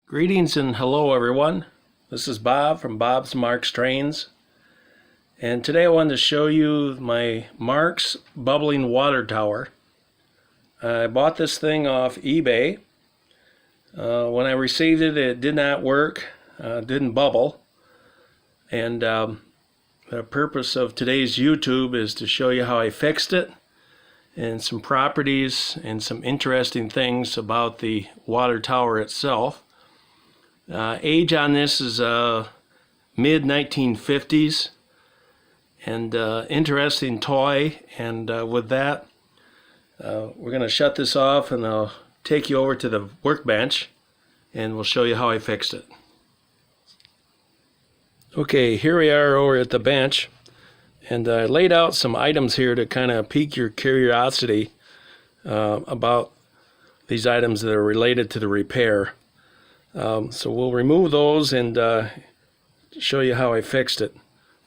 Greetings and hello everyone. This is Bob from Bob's Marx Trains, and today I wanted to show you my Marx Bubbling water tower. I bought this thing off eBay. When I received it, it did not work, didn't bubble, and the purpose of today's YouTube is to show you how I fixed it and some properties and some interesting things about the water tower itself. Age on this is mid 1950s, and interesting toy. And with that, we're going to shut this off, and I'll take you over to the workbench and we'll show you how I fixed it. Okay, here we are over at the bench, and I laid out some items here to kind of pique your curiosity about these items that are related to the repair. So we'll remove those and show you how I fixed it.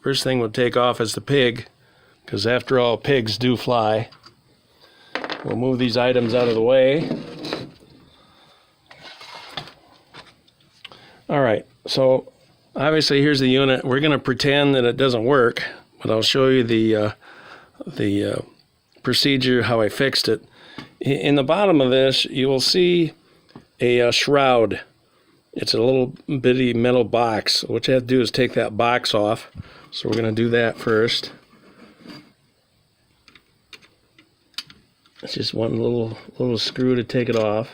First thing we'll take off is the pig, because after all, pigs do fly. We'll move these items out of the way. Alright, so obviously here's the unit. We're going to pretend that it doesn't work, but I'll show you the procedure, how I fixed it. In the bottom of this, you will see a shroud. It's a little bitty metal box. What you have to do is take that box off. So we're going to do that first. It's just one little screw to take it off.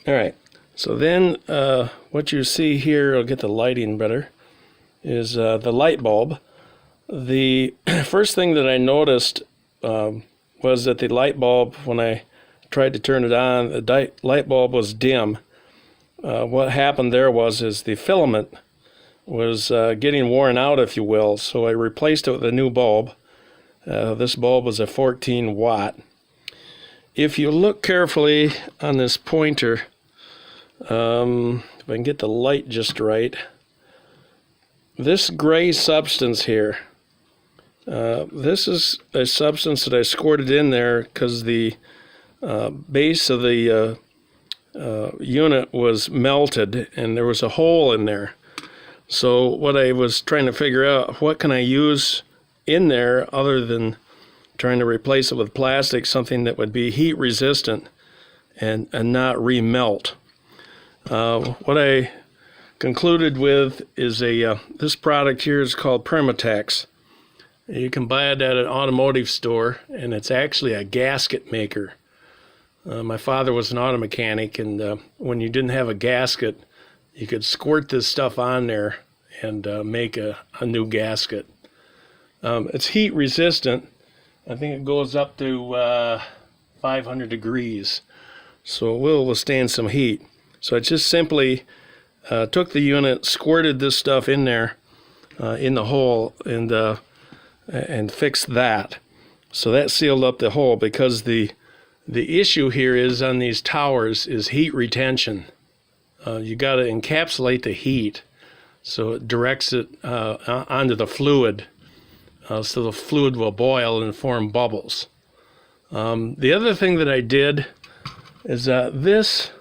Alright, so then what you see here, I'll get the lighting better, is the light bulb. The first thing that I noticed was that the light bulb, when I tried to turn it on, the light bulb was dim. What happened there was the filament was getting worn out, if you will, so I replaced it with a new bulb. This bulb was a 14 watt. If you look carefully on this pointer, if I can get the light just right, this gray substance here, this is a substance that I squirted in there because the base of the unit was melted and there was a hole in there. So what I was trying to figure out, what can I use in there other than trying to replace it with plastic, something that would be heat resistant and not remelt. What I concluded with is this product here is called Permatex. You can buy it at an automotive store, and it's actually a gasket maker. My father was an auto mechanic, and when you didn't have a gasket, you could squirt this stuff on there and make a new gasket. It's heat resistant. I think it goes up to 500 degrees, so it will withstand some heat. So I just simply took the unit, squirted this stuff in there, in the hole, and fixed that. So that sealed up the hole, because the issue here is on these towers is heat retention. You got to encapsulate the heat so it directs it onto the fluid, so the fluid will boil and form bubbles. The other thing that I did is this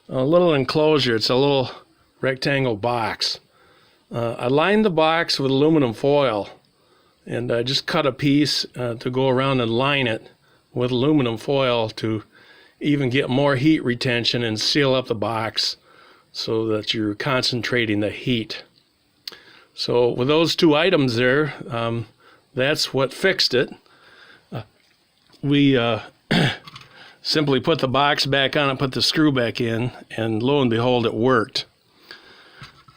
little enclosure, it's a little rectangle box. I lined the box with aluminum foil, and I just cut a piece to go around and line it with aluminum foil to even get more heat retention and seal up the box so that you're concentrating the heat. So with those two items there, that's what fixed it. We simply put the box back on and put the screw back in, and lo and behold, it worked.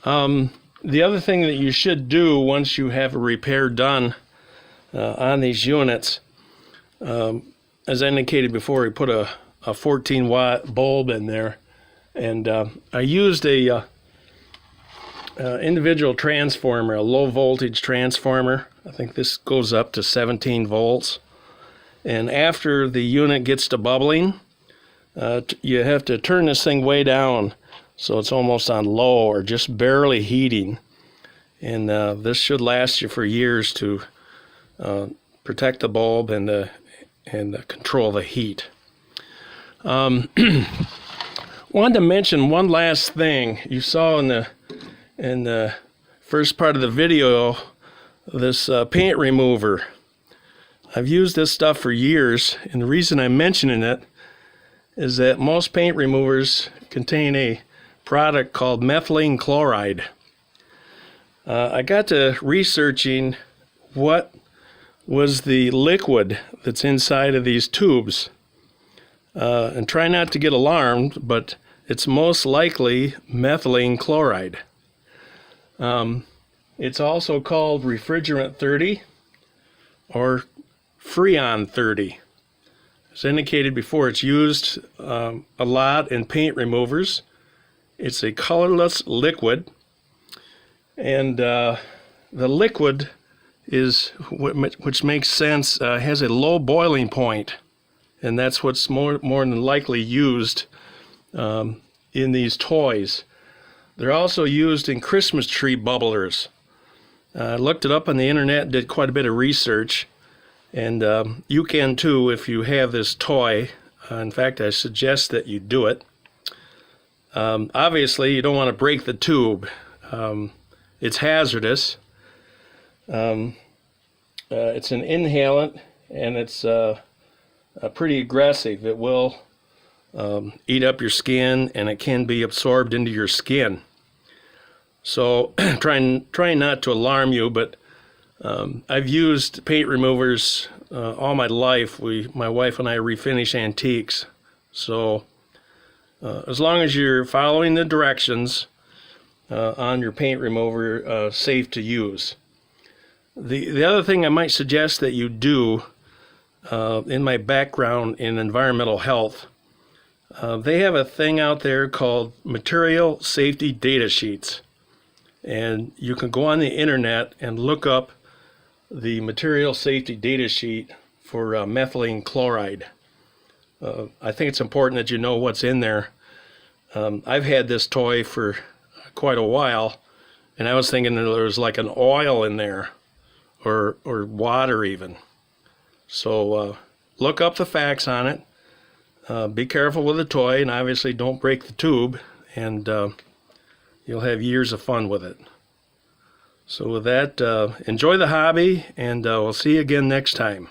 The other thing that you should do once you have a repair done on these units, as I indicated before, we put a 14 watt bulb in there, and I used a individual transformer, a low voltage transformer. I think this goes up to 17 volts. And after the unit gets to bubbling, you have to turn this thing way down so it's almost on low or just barely heating. And this should last you for years to protect the bulb and control the heat. Wanted to mention one last thing. You saw in the first part of the video this paint remover. I've used this stuff for years, and the reason I'm mentioning it is that most paint removers contain a product called methylene chloride. I got to researching what was the liquid that's inside of these tubes, and try not to get alarmed, but it's most likely methylene chloride. It's also called refrigerant 30 or Freon 30. As indicated before, it's used a lot in paint removers. It's a colorless liquid, and the liquid is, which makes sense, has a low boiling point, and that's what's more than likely used in these toys. They're also used in Christmas tree bubblers. I looked it up on the internet, did quite a bit of research, and you can too if you have this toy. In fact, I suggest that you do it. Obviously, you don't want to break the tube. It's hazardous. It's an inhalant, and it's pretty aggressive. It will eat up your skin, and it can be absorbed into your skin. So trying not to alarm you, but I've used paint removers all my life. My wife and I refinish antiques. So as long as you're following the directions on your paint remover, safe to use. The other thing I might suggest that you do, in my background in environmental health, they have a thing out there called material safety data sheets. And you can go on the internet and look up the material safety data sheet for methylene chloride. I think it's important that you know what's in there. I've had this toy for quite a while, and I was thinking that there was like an oil in there, or water even. So look up the facts on it. Be careful with the toy, and obviously don't break the tube, and you'll have years of fun with it. So with that, enjoy the hobby, and we'll see you again next time.